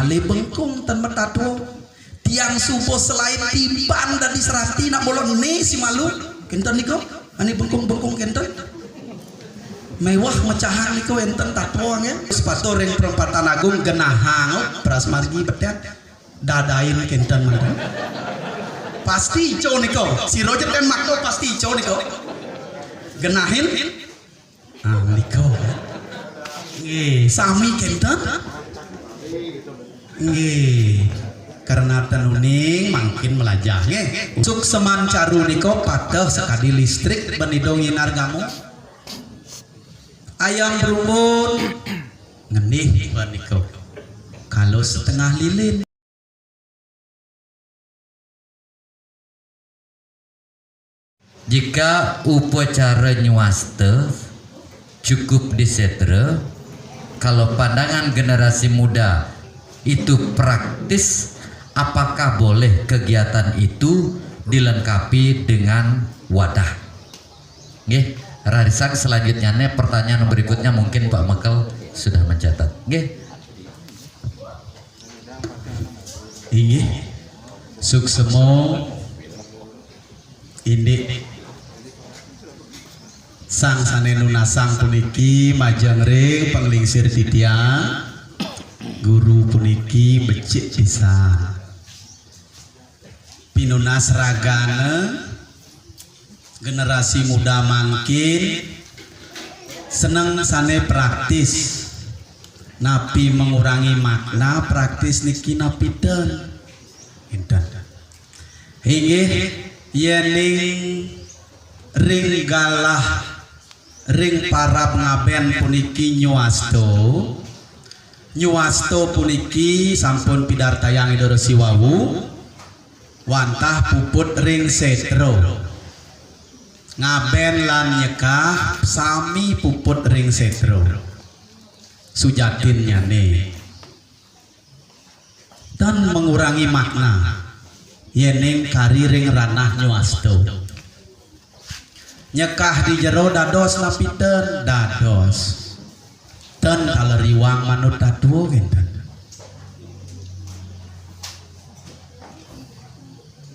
bale bengkung tan metatu tiang subuh selain timban dan diserati nak bolong ne si malu kenten niko ani bengkung kenten mewah mecahan niko enten tatuang ya sepatu ring perempatan agung genahang beras margi betet dadain kenten mana pasti ijo niko si Roger kan makto pasti ijo niko genahin niko sami kenten karena tenuning makin melajah suk seman caru niko patah sekali listrik benidongin argamu ayam berumbun ngenih niko kalau setengah lilin jika upacara nyuaste cukup disetre kalau pandangan generasi muda itu praktis apakah boleh kegiatan itu dilengkapi dengan wadah nggih Rarisak selanjutnya pertanyaan berikutnya mungkin Pak Mekel sudah mencatat nggih ini suksemo ini sang sanenuna sang puniki majang ring penglingsir titiang guru puniki becik bisa pinunas ragana generasi muda makin seneng sane praktis napi mengurangi makna praktis niki napiten intan hinggih yening ring galah ring parab ngaben puniki nyuasto puniki sampun pidartayang idoro siwawu wantah puput ring setro ngaben lan nyekah sami puput ring setro sujatinnya nih dan mengurangi makna yening kari ring ranah nyuasto nyekah di jero dados lapiten dados ten kaleriwang manut dadu genten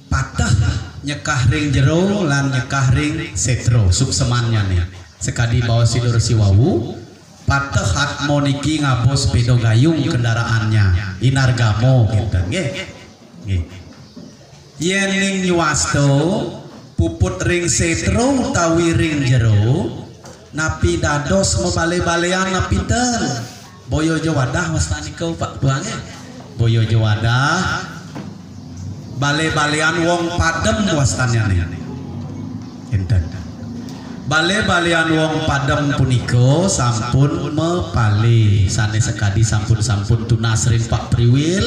patah nyekah ring jero lan nyekah ring setro suksemannya nih sekadi bawa sidur siwawu patah hatmo niki ngabos pedo gayung kendaraannya inargamo genten nggih yening nyuasto puput ring setro utawi ring jero napi dados mebale-balean napiten boyo jawadah wastani kau Pak Tuange boyo jawadah bale-balean wong padem wastanya nih enten bale-balean wong padem puniko sampun mepale sane sekadi sampun tunas ring Pak Priwil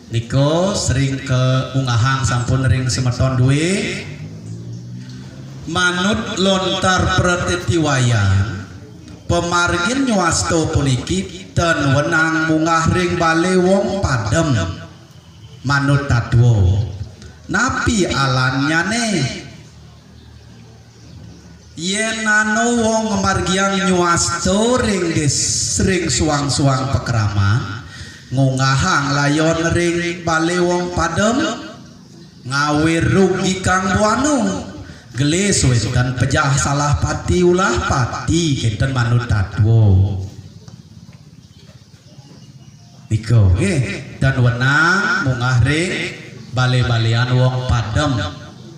niko sering ke ungahang sampun ring semeton duwe manut lontar pretitiwayan pemargin nyuasto puniki ten wenang mungah ring bale wong padem manut tadwo napi alannya nih yenano wong margiang nyuasto ring sering suang-suang pekraman ngungahang layon ring bale wong padem ngawir rugi kang buanu gelis wetan pejah salah pati ulah pati kenten manut tadwo niko dan wenang mungah ring bale-balean wong padem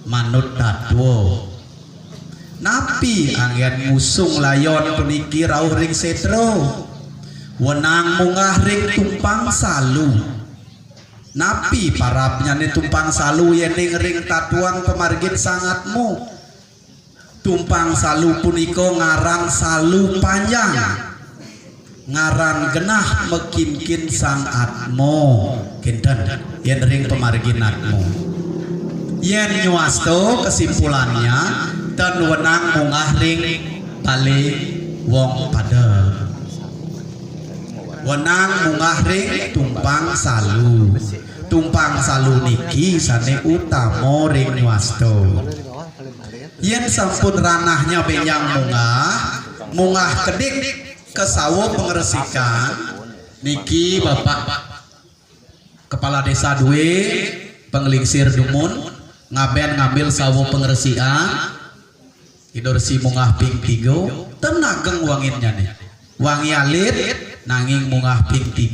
manut tadwo napi angin musung layon puniki rauh ring setro wenang mungah ring tumpang salu napi parapnya nih tumpang salu yening ring tatuang pemargin sangatmu tumpang salu puniko ngarang salu panjang ngaran genah mekinkin sang atmo kinten yen ring pemargin atmo yen nyuasto kesimpulannya dan wenang mungah ring bale wong padem wenang mungah ring tumpang salu niki sane utamo ring nyuasto yen sampun ranahnya benyang mungah kedik kesawo pengeresikan niki Bapak kepala desa duwe penglingsir dumun ngaben ngambil sawo pengresian idorsi mungah ping 3 tenageng wanginnya nih wangi alit nanging mungah ping 3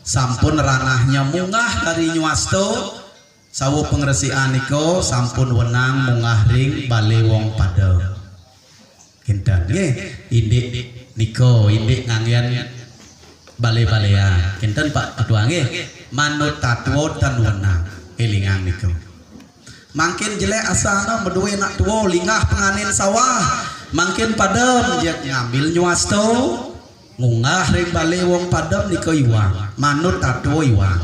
sampun ranahnya mungah dari nyuasto sawo pengresian niko sampun wenang mungah ring bale wong padem kinten nggih indik niko indik nganggen bale-balean kinten Pak Ketua nggih manut tatwo dan wenang elingang niko mangkin jelek asana medue nak tuwo lingah penganin sawah mangkin padem jek ngambil nyuasto ngungah ring bale wong padem niko iwang manut tatwo iwang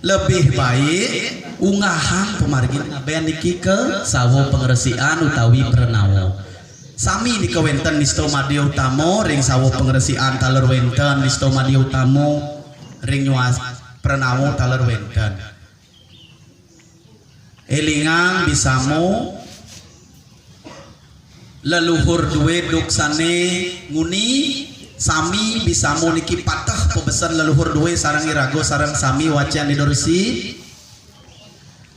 lebih baik ungahan pemargin ngaben niki ke sawo pengresian utawi prenawo sami niko wenten nisto madya utama ring sawo pengresian taler wenten nisto madya utama ring nyuas prenawo taler wenten elingang bisamu leluhur duwe duksane nguni sami bisamu niki patah pebesan leluhur duwe sarang irago sarang sami wacan didorsi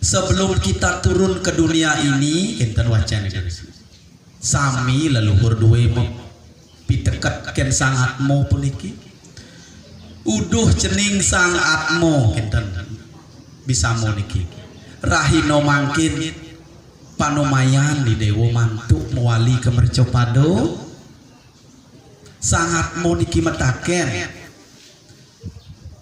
sebelum kita turun ke dunia ini kinten wacan didorsi sami leluhur duwe piteket ken sang atmo puniki uduh cening sang atmo kinten bisamu niki rahino mangkin panumayan di dewo mantuk mewali ke mercopado sangat mau niki metaken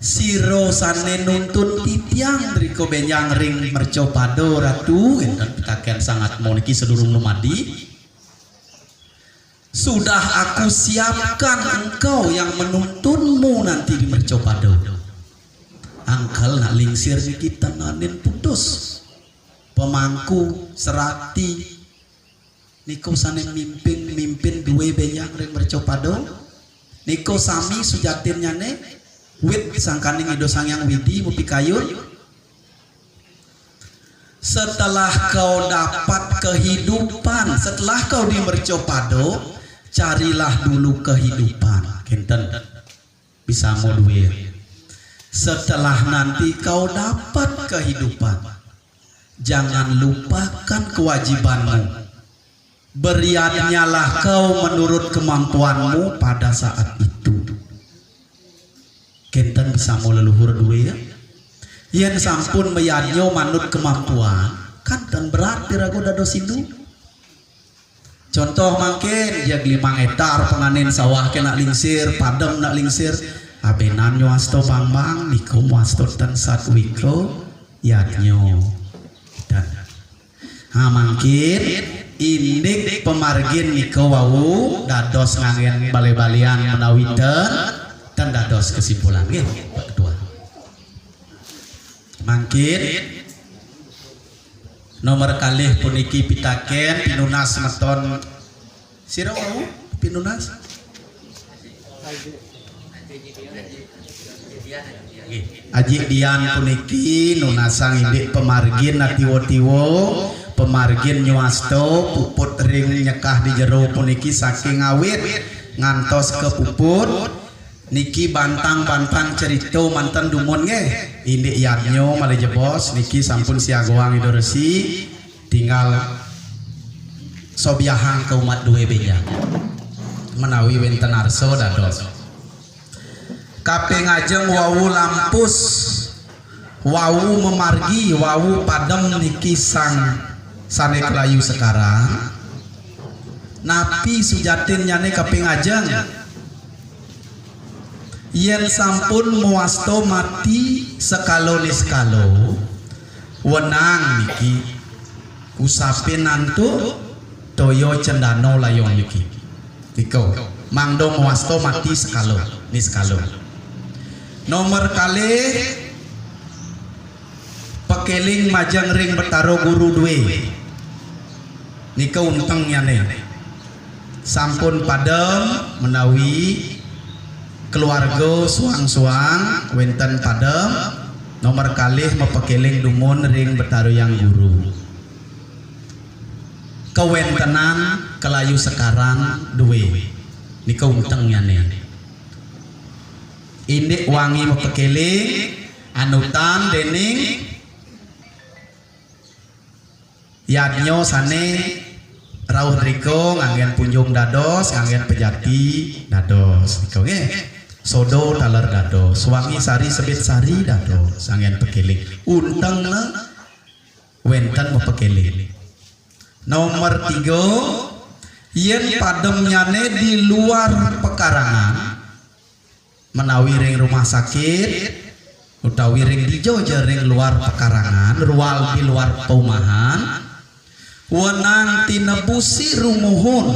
siro sane nuntun titiang riko benyang ring mercopado ratu enten petaken sangat mau niki sedurung lumadi sudah aku siapkan engkau yang menuntunmu nanti di mercopado angkal nak lingsir kita nanin putus pemangku serati niko sane mimpin duwe benyang ring mercopado niko sami sujatin nyane wit sangkaning ido sangyang widi mupi kayun setelah kau dapat kehidupan setelah kau di mercopado carilah dulu kehidupan kinten bisa mau duwe setelah nanti kau dapat kehidupan jangan lupakan kewajibanmu berianyalah kau menurut kemampuanmu pada saat itu kinten bisa mau leluhur duwe ya yen sampun meyanyo manut kemampuan kan dan berat dirago dado sindu contoh mangkin ya 5 hektar penganin sawah kena lingsir padem nak lingsir abenan nyuasto bang niko muasto dan satwiko yatnyo dan mangkin indik pemargin niko wau dados ngangen bale-balian menawi dan dados kesimpulan nggih Pak Ketua mangkin nomor kalih puniki pitaken pinunas meton sira wau pinunas Aji Dian puniki nunasang indik pemargin natiwo-tiwo pemargin nyuasto puput ring nyekah di jero puniki saking awit ngantos ke puput niki bantang-bantang cerita mantan dumun nge indik yadnyo malih jebos niki sampun siagoang idoresi tinggal sobiahang ke umat duwe benyang menawi wenten arso dados kaping ajeng wawu lampus wawu memargi wawu padem niki sang sane kelayu sekarang napi sujatin nyane kaping ajeng yen sampun muasto mati sekalo ni sekalo wenang niki usapin nantu toyo cendano layong niki niko mangdo muasto mati sekalo ni sekalo nomor kali pekeling majang ring betaro guru duwe nika unteng nyane sampun padem menawi keluarga suang-suang wenten padem nomor kalih mepekeling dumun ring betaro yang guru kewentenan kelayu sekarang duwe nika unteng nyane indik wangi mepekeling anutan dening yadnyo sane rauh riko nganggen punjung dados nganggen pejati dados niko nggih sodo taler dados wangi sari sebit sari dados nganggen pekeling unteng wenten pekeling. Nomor 3 yen pademnyane di luar pekarangan menawi ring rumah sakit utawi ring dijojo ring luar pekarangan rual di luar paumahan wenang tinebusi rumuhun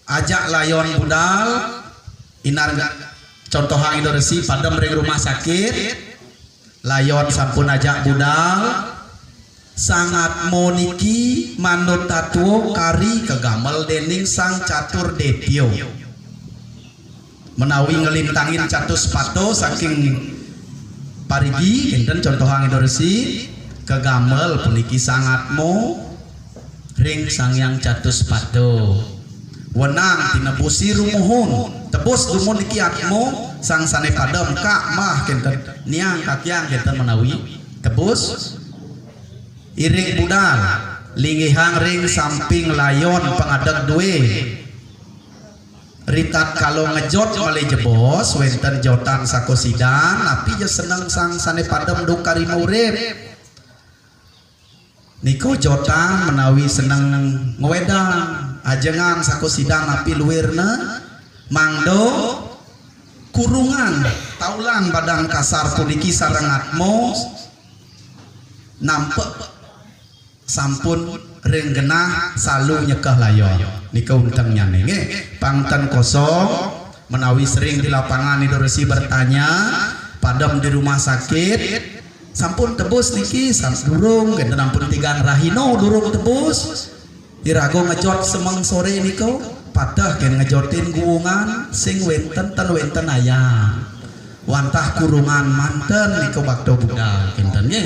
ajak layon budal inar contohan Indonesia padam ring rumah sakit layon sampun ajak budal sangat moniki manut tatuo kari kegamel dening sang catur detio menawi ngelintangin catus pato saking parigi enten contohan Indonesia kegamel puniki sangat mo ring sangyang catus pato wenang tinebusi rumuhun tebus dumun iki atmo sang sane padem kak mah kenten niang kakyang kenten menawi tebus iring budal lingihang ring samping layon pengadeg duwe ritat kalau ngejot malih jebos wenten jotan sakosidan tapi je seneng sang sane padem dukari urip niko jotan menawi seneng ngewedang ajengan sakosidan tapi luirna mangdo kurungan taulan badang kasar puniki sarengatmo nampek sampun ring genah salu nyekah layon nika untengnya nggih pangten kosong menawi sering di lapangan Indonesia bertanya padam di rumah sakit sampun tebus niki durung genten ampun tigang rahino durung tebus irago ngejot semeng sore niko padah gen ngejotin guungan sing wenten ten wenten ayam wantah kurungan manten niko bakdo budal genten nggih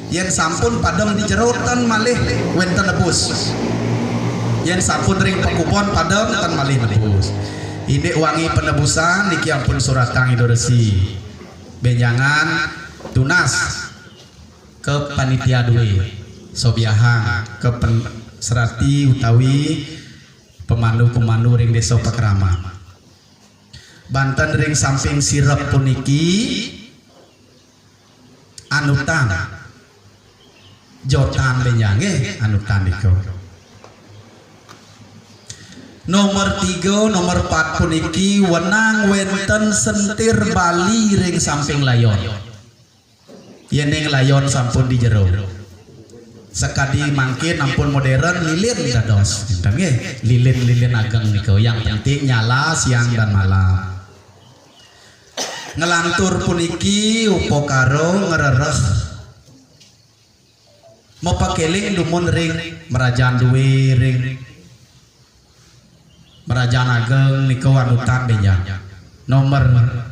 yen sampun padam dijerotan malih wenten nebus yen sampun ring pekupon padam ten malih nebus ini wangi penebusan niki ampun suratang Indonesia benjangan tunas ke panitia duwe sobiahang ke serati utawi pemandu-pemandu ring desa Pakrama Banten ring samping sirep puniki anutan jotan benjange anutan niko nomor 3 nomor 4 puniki wenang wenten sentir Bali ring samping layon yeneng layon sampun di jero sekadi mangkin ampun modern lilin dados nggih lilin ageng niko yang penting nyala siang dan malam ngelantur puniki upo karo ngerereh mau pakeling dumun ring merajaan duwe ring merajaan ageng niko anutan benjang nomor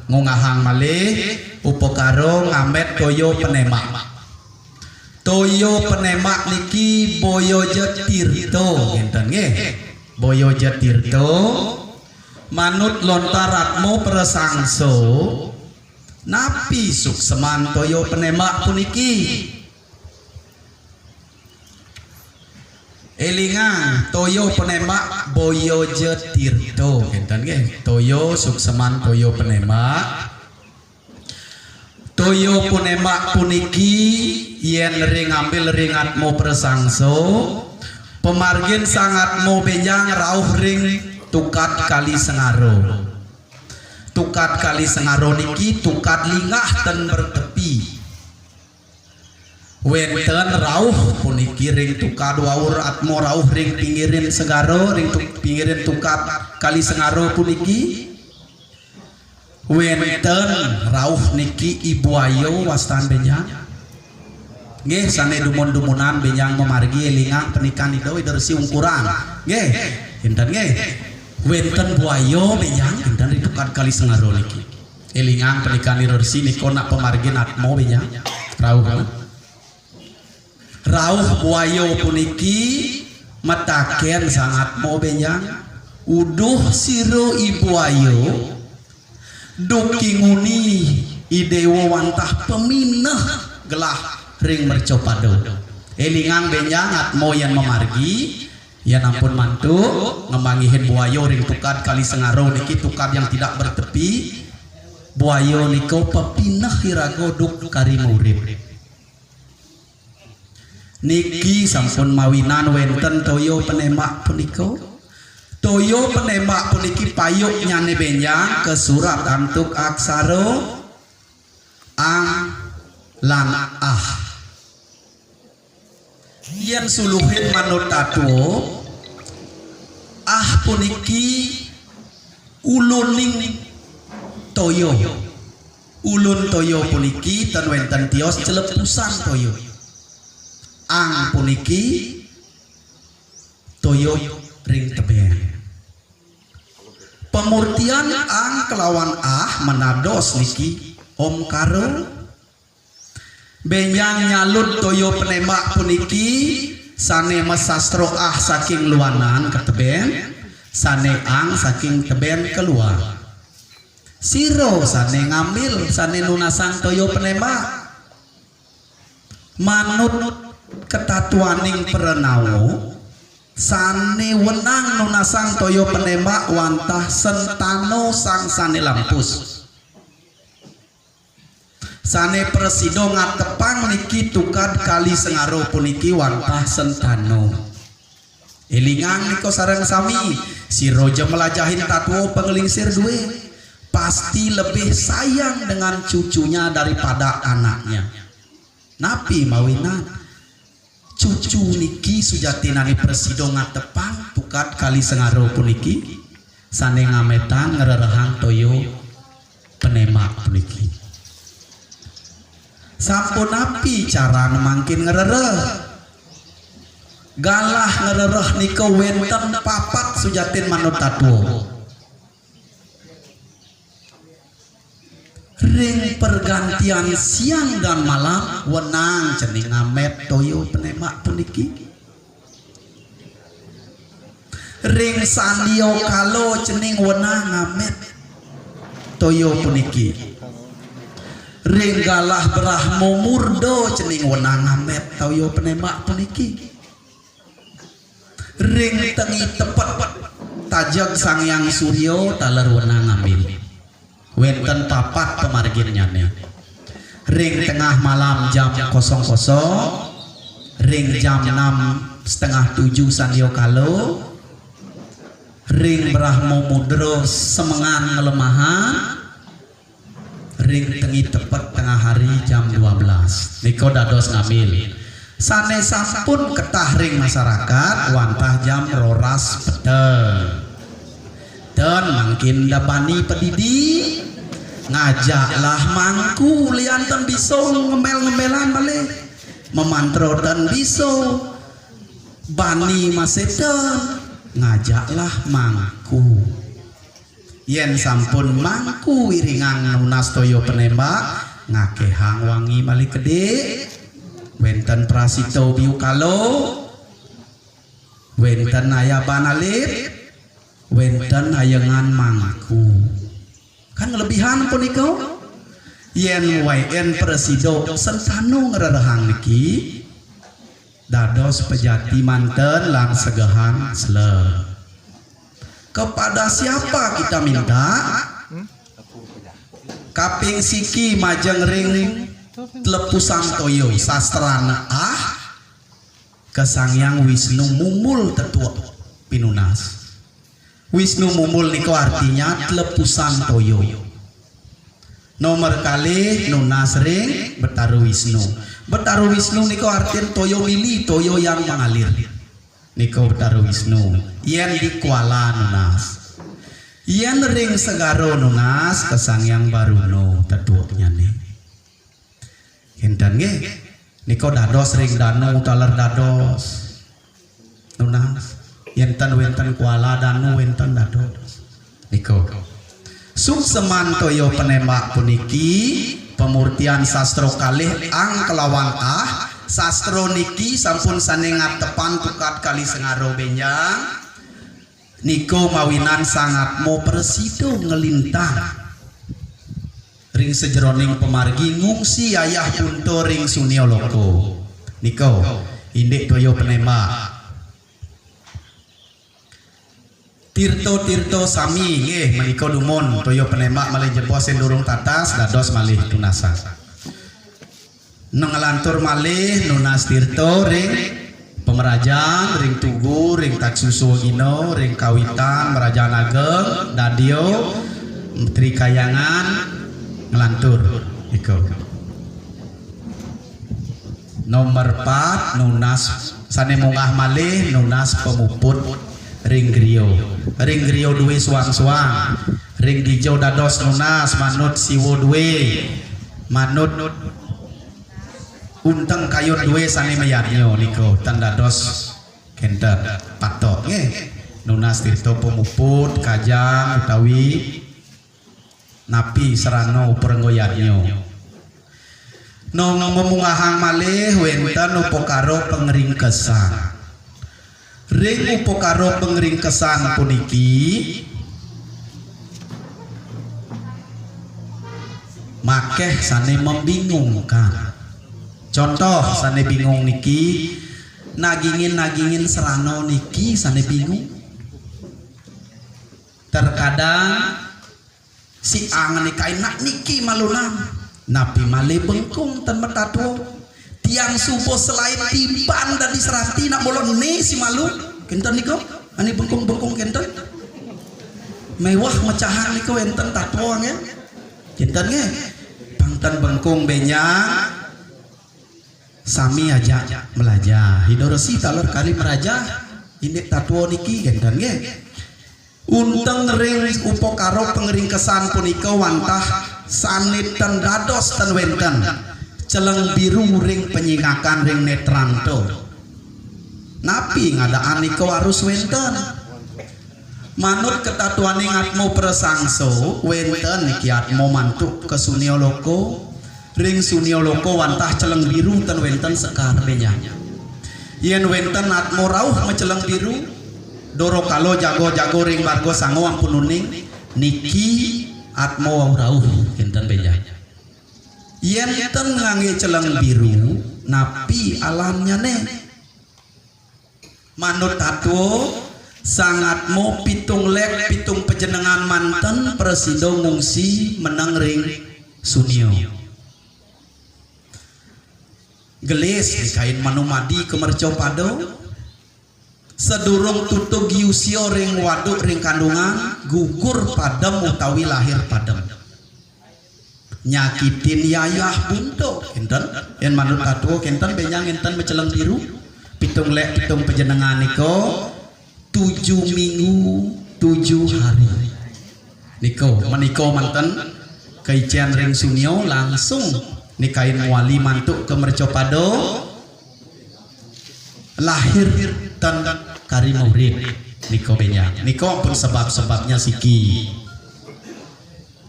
ngungahang malih upo karo ngamet toyo penemak niki boyo jetirto ngenten nggih boyo jetirto manut lontaratmu presangso napi sukseman toyo penemak puniki elingan toyo penemak boyo jetirto ngenten nggih toyo sukseman toyo penemak toyo penemak puniki yen ring ambil ringat mo presangso pemargin sangat mo benjang rauh ring tukat kali sengaro niki tukat lingah ten bertepi wenten rauh puniki ring tukat waur atmo rauh ring pinggirin segaro ring pinggirin tukat kali sengaro puniki wenten rauh niki ibu ayo wastan benjang nggih sane dumun-dumunan benjang memargi elingang penikan itu dersi ungkuran nggih enten nggih wenten buayo benjang enten ditukat kali sengaro niki elingang penikan dersi niko nak pemargin atmo benjang rauh buayo puniki mataken sangat mo benjang uduh siro ibu ayo dukinguni idewo wantah peminah gelah ring mercopado elingang benyangat mo yang memargi ya ampun mantu ngemangihin buayo ring tukad kali sengaro niki tukad yang tidak bertepi buayo niko pepinah hirago duk kari murid niki sampun mawinan wenten toyo penembak puniko toyo penembak puniki payuk nyane benjang ke surat antuk aksaro ang lan yen suluhin manut tatuo puniki uluning toyo ulun toyo puniki ten wenten tios celepusan toyo ang puniki toyo ring tebeng pemurtian ang kelawan menados niki om karo benjang nyalut toyo penembak puniki sane mesastro saking luanan ke tebeng sane ang saking tebeng keluar siro sane ngambil sane nunasang toyo penembak manut ketatuaning perenawo sane wenang nunasang toyo penembak wantah sentano sang sane lampus sane presido ngatepang niki tukad kali sengaro puniki wantah sentano elingang niko sareng sami si roja melajahin tatuo pengelingsir duwe pasti lebih sayang dengan cucunya daripada anaknya napi mawinan cucu niki sujatinani presido ngatepang tukad kali sengaro puniki sane ngametan ngererehang toyo penembak puniki sampun api cara mangkin ngerereh galah ngerereh niko wenten papat sujatin manut tatuo ring pergantian siang dan malam wenang cening ngamet toyo penembak puniki ring sandio kalo cening wenang ngamet toyo puniki ring galah berahmo murdo cening wenang ngamet toyo penembak puniki ring tengi tepet tajak sang yang suryo taler wenang ngambil wenten papat pemarginnya ring tengah malam jam 00 ring jam 6:30 sandio kalo ring brahmo mudro semengan ngelemahan ring tengi tepet tengah hari jam 12 niko dados ngambil sane sampun ketah ring masyarakat wantah jam roras peteng dan mungkin dabani pedidi ngajaklah mangku liantan biso ngembel-ngembelan balik memantro dan biso bani masedan ngajaklah mangku yen sampun mangku wiringang nunas toyo penembak ngakehang wangi balik gede wenten prasito biu kalo wenten ayaban alit wenten hayangan mangku kan ngelebihan puniko yen waen presido sentano ngererehang niki dados pejati manten lan segahan sle kepada siapa kita minta kaping siki majeng ring telepusan toyo sastrana kesangyang Wisnu Mumul tetua pinunas Wisnu Mumul niko artinya telepusan toyo nomor kali nunas ring Betaru Wisnu niko artinya toyo mili toyo yang mengalir niko Betaru Wisnu yen di Kuala nunas yen ring segaro nunas kesangyang Baruno tetuanya nih enten nge niko dados ring danu taler dados nunas yenten wenten Kuala danu wenten dados niko sukseman toyo penembak puniki pemurtian sastro kalih ang kelawan sastro niki sampun sane ngatepan tukat kali sengaro benjang niko mawinan sangat mau presido ngelintang ring sejeroning pemargi ngungsi ayah punto ring sunio loko niko indik toyo penembak tirto sami nggih menika dumun toyo penembak malih jebos durung tatas dados malih tunasan nengelantur malih nunas tirto ring pemerajan ring tugu ring taksusu gino ring kawitan merajaan ageng dadio menteri kayangan ngelantur iko nomor 4 nunas sane mungah malih nunas pemuput ring griyo duwe suang-suang ring dijau dados nunas manut siwo duwe manut unteng kayun duwe sane mayarnyo niko tanda dos kenter patok nggih nunas tirto pemuput kajang utawi napi serano perenggoyadnyo nong memungahang malih wenten upokaro pengeringkesan ring upokaro pengeringkesan puniki makeh sane membingungkan contoh sane bingung niki nagingin serano niki sane bingung terkadang si angan nikain nak niki malunang napi male bengkung ten metatu tiang subuh selain tiban dan diserati nak bolong ne si malu kenten niko ani bengkung kenten mewah mecahan niko enten tatuang ya kenten nge pangtan bengkung benyang sami aja melajah hidorosi talor kali meraja ini tatuo niki kenten nge unteng ring upokaro pengeringkesan punika wantah sanit ten dados ten wenten celeng biru ring penyingakan ring netranto napi ngadaan niko harus wenten manut ketatuaning atmo presangso wenten niki atmo mantuk ke sunio loko ring sunio loko wantah celeng biru ten wenten sekar benya yen wenten atmo rauh meceleng biru doro kalo jago ring bargo sango ampun uning niki atmo rauh kenten benya yen ten ngangge celeng biru napi alamnya ne manut tatu sangat mo pitung lek pitung pejenengan manten presido ngungsi menang ring sunio gelis dikain manumadi kemerco pado sedurung tutug giusio ring waduk ring kandungan gugur padem utawi lahir padem nyakitin yayah bunto kenten yen manut katuo kenten benyang enten meceleng biru pitung lek pitung pejenengan niko 7 minggu 7 hari niko meniko manten keijian ring sunio langsung nikain wali mantuk ke mercopado lahir dan kari murid niko benyang niko pun sebab-sebabnya siki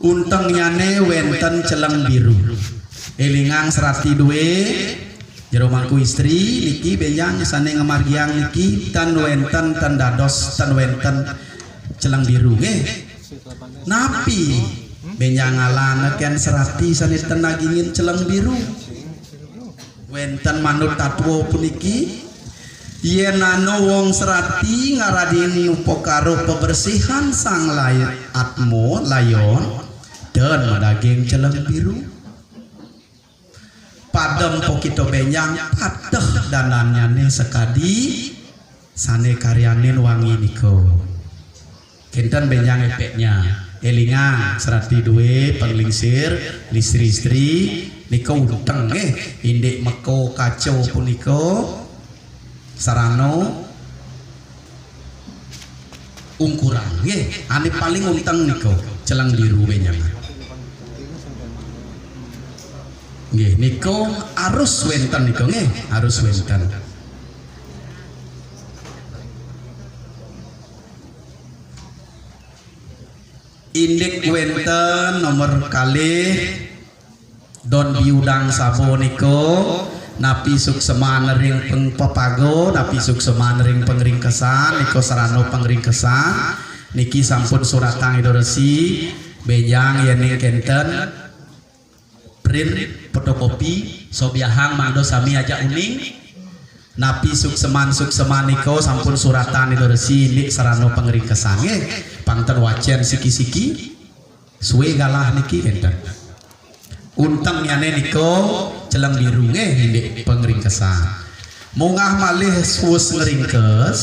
unteng nyane wenten celeng biru elingang serati duwe jero mangku istri niki benyang sane ngemargiang niki tan wenten tan dados tan wenten celeng biru nggih napi benyang alana ken serati sane tenagingin celeng biru wenten manut tatwo puniki yen anu wong serati ngaradini upokaro pebersihan sang layon atmo layon dan daging celeng biru padem pokito benyang pateh danannya nih sekadi sane karyanin wangi niko kenten benyang efeknya elingang serati duwe penglingsir listri-istri niko uteng indik meko kacau puniko sarano ungkuran ane paling uteng niko celeng biru benyang nggih niko arus wenten niko nggih arus wenten indik wenten nomor kalih don biudang sabo niko napi sukseman ring pengpepago napi sukseman ring pengringkesan niko sarano pengringkesan niki sampun suratang idoresi bejang yen kenten print fotokopi sobiahang mangdo sami aja uning napi sukseman niko sampun suratan itu resi nik sarano pengeringkesan pangten wacen siki-siki suwe galah niki enten unteng nyane niko celang biru nik pengeringkesan mungah malih wus ngeringkes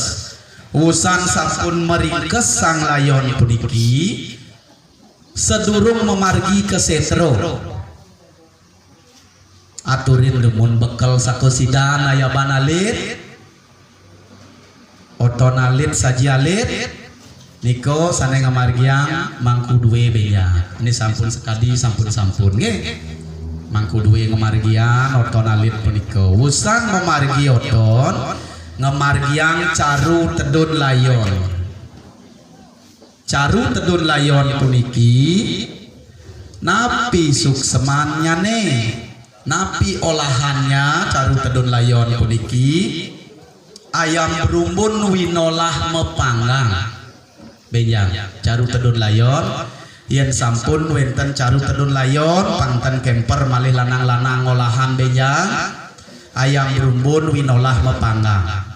usan sampun meringkes sang layon puniki sedurung memargi ke setro aturin demun bekal sakosidan ayaban alit otonalit sajialit niko sane ngamargiang mangku duwe beya ini sampun sekadi sampun nge mangku duwe ngamargiang otonalit puniko usan memargi oton ngamargiang caru tedun layon caru tedun layon puniki napi suksemannya nih napi olahannya caru tedun layon puniki ayam berumbun winolah mepanggang benjang caru tedun layon yen sampun wenten caru tedun layon pangten kemper malih lanang-lanang olahan benjang ayam berumbun winolah mepanggang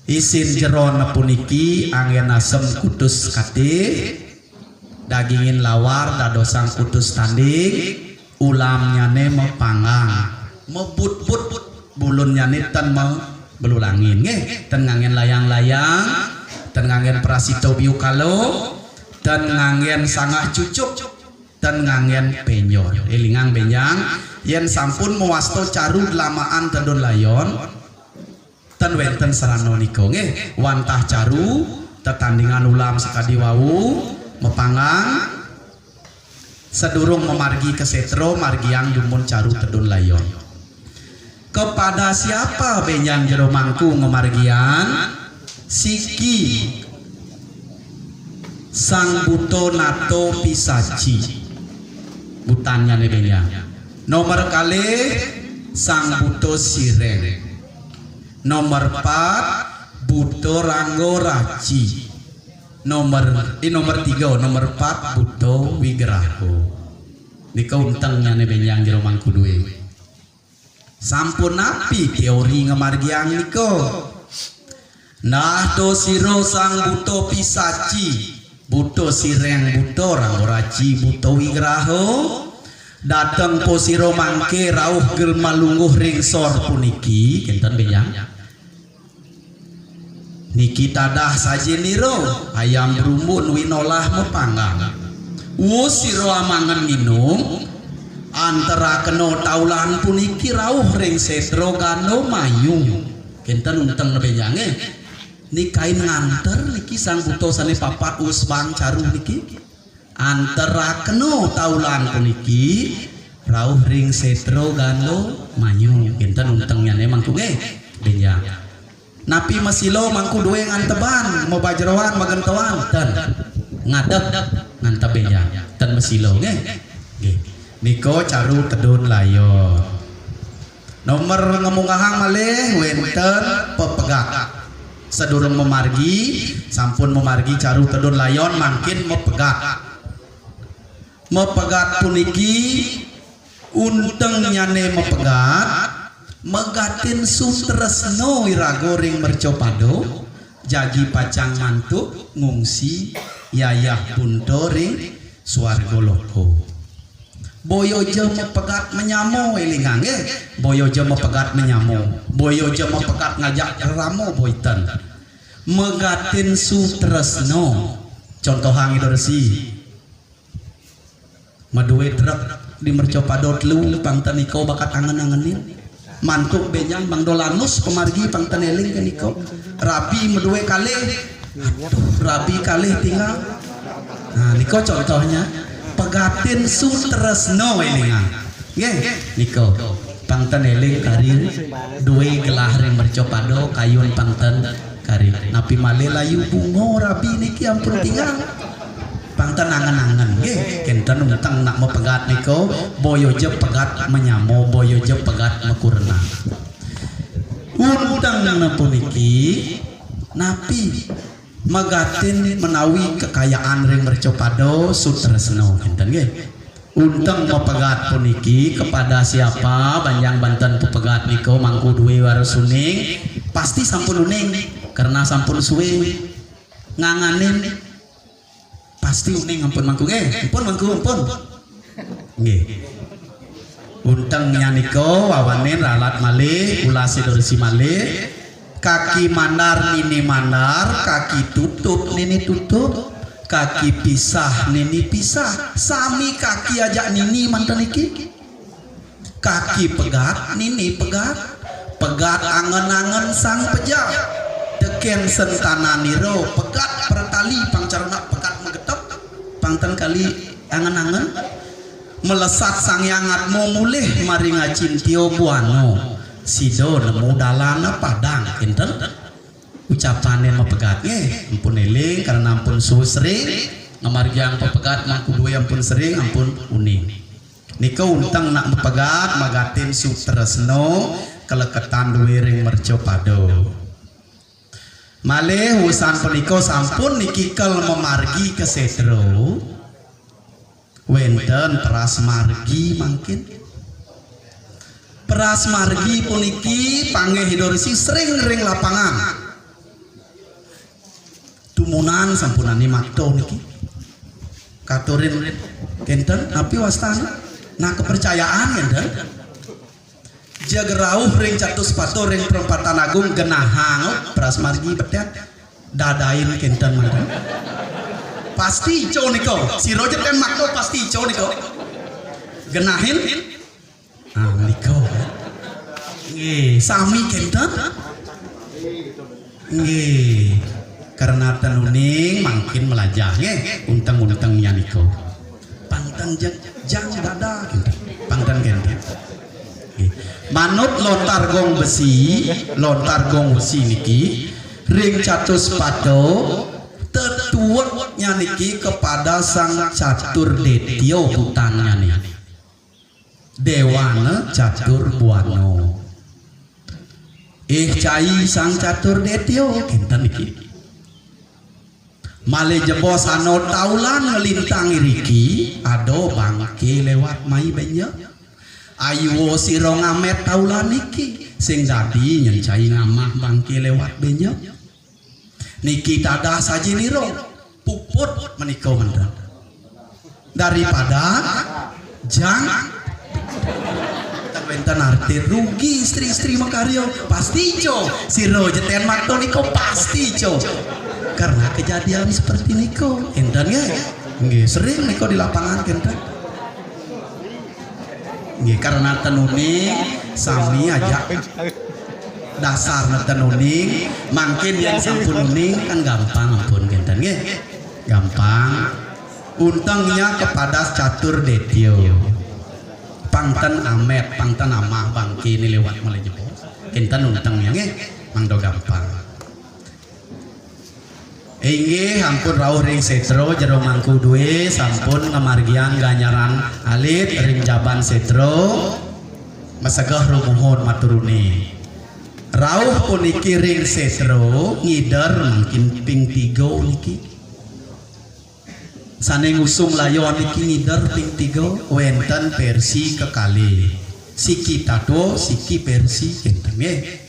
isin jeron puniki angin asem kutus katih dagingin lawar dadosang kutus tanding ulamnya ne mepanggang mebut-but bulunnya ne ten belulangin ten ngangen layang-layang ten ngangen prasito biu kalo ten ngangen sangah cucuk ten ngangen penyor elingang benjang yen sampun mewasto caru lamaan tedun layon ten wenten serano niko wantah caru tetandingan ulam sekadi wau mepanggang sedurung memargi ke setro margiang dumun caru tedun layon kepada siapa benjang jero mangku ngemargian siki sang buto nato pisaci butannya nih benjang nomor kali sang buto sireng nomor 4 buto ranggo raci nomor 3 nomor 4 buto wigraho niko untengnya nih benjang jero mangku duwe sampun napi teori ngemargiang niko nah do siro sang buto pisaci buto sireng buto ranggo raci buto wigraho dateng posiro mangke rauh gel malungguh ringsor puniki kenten benjang niki tadah saji niro ayam berumbun winolah mepanggang siro amangan minum antara keno taulan puniki rauh ring setro gano mayu kenten unteng benjang nikain nganter niki sang buto sane papat usbang caru niki antara keno taulan puniki rauh ring setro gano mayu kenten untengnya emang tuh benjang napi masilo mangku duwe nganteban mau bajroan magentoan ten ngadep ngantep benjang ten masilo niko caru tedun layon nomor ngemungahang malih wenten pepegat sedurung memargi sampun memargi caru tedun layon makin mepegat puniki unteng nyane mepegat megatin sutresno irago ring mercopado jagi pacang mantuk ngungsi yayah bunto ring swarga loko boyojo mepegat menyamo elingang boyojo mepegat menyamo boyojo mepegat ngajak ramo boiten megatin sutresno contohang idorsi maduwe truk di mercopado telu pangten niko bakat angen-angenin mantuk benjang bang dolanus pemargi pangteneling ke niko rabi medue kalih rabi kalih tinggal nah niko contohnya pegatin sutresno elingan niko pangteneling karir dua gelah ring mercopado kayun pangten karir napi male layu bungo rabi niki ampun tinggal pangten angen-angen kenten untang nak mepegat niko boyoje pegat menyamo boyoje pegat mekurna untang puniki napi megatin menawi kekayaan ring mercopado sutresno kenten Unteng pepegat puniki kepada siapa Banjang Banten pepegat niko mangku duwe warus uning pasti sampun uning karena sampun suwe nganganin pasti uning ampun mangku ampun mangku ampun nggih unteng nyaniko wawanin ralat malih ulasi dorsi malih kaki mandar nini mandar kaki tutup nini tutup kaki pisah nini pisah sami kaki ajak nini mantan iki kaki pegat nini pegat pegat angen-angen sang pejah teken sentana niro pegat pertali pangcarana pegat megetep pangten kali angen-angen melesat sang yangat mau mulih mari ngacintio buano sido nemu dalana padang enten ucapannya mepegatnya ampun eling karena ampun suwe sering ngamargiang pepegat mangku duwe ampun sering ampun uning niko unteng nak mepegat magatin sutresno keleketan duwe ring merco pado malih usan peniko sampun niki kel memargi ke setro wenten peras margi mangkin peras margi puniki panggih hidorisi sering ring lapangan tumunan sampunani makto niki katurin kenten tapi wastana nah kepercayaan kenten jagerauh ring catus pato ring perempatan agung genahang peras margi betet dadain kenten mantan pasti ico niko si Roger kan makto pasti ico niko genahin niko nggih sami kenten nggih karena tenuning makin melajahnya unteng-untengnya niko pangtan jang dada pangtan gente manut lontar gong besi niki ring catus pato tetuaknya niki kepada sang catur detio hutannya nih dewana catur buano cai sang catur detio kinten niki malih jebos anu taulan ngelintang iriki ado bangke lewat mai benya ayo sira ngamet taulan iki sing dadi nyencai ngamah bangke lewat benya niki tada sajiniro puput menika mendang daripada jang wenten arti rugi istri-istri makaryo pasti co siro jeten makto niko pasti co karena kejadian seperti niko enten ya nggih sering niko di lapangan kenten nggih karena tenuning sami aja dasar tenuning mangkin yang sampun uning kan gampang ampun kenten nggih gampang untengnya kepada catur detio pangten amet pangten amah bangki ini lewat mulai jebos kenten untengnya nggih mangdo gampang inggih ampun rawuh ring setro jero mangku duwe sampun ngamargian ganyaran alit ring jaban setro masagah rumuhun maturuni rawuh puniki ring setro ngider mungkin ping 3 niki sane ngusung layon niki ngider ping 3 wenten versi kekali siki tato siki versi enten nggih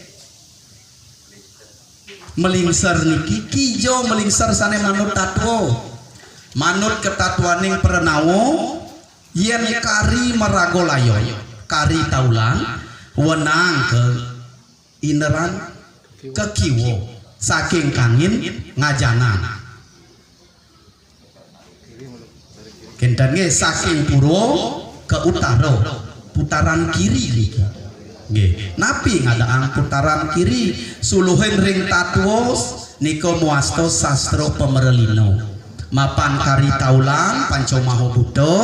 melingser niki kijo melingser sane manut tatwo manut ketatuaning perenawo yen kari merago layo kari taulan wenang ke ineran ke kiwo saking kangin ngajanan kenten nggih saking puro ke utara putaran kiri niki nggih napi ngadaang putaran kiri suluhin ring tatwos niko muasto sastro pemerelino mapan kari taulan pancomaho budo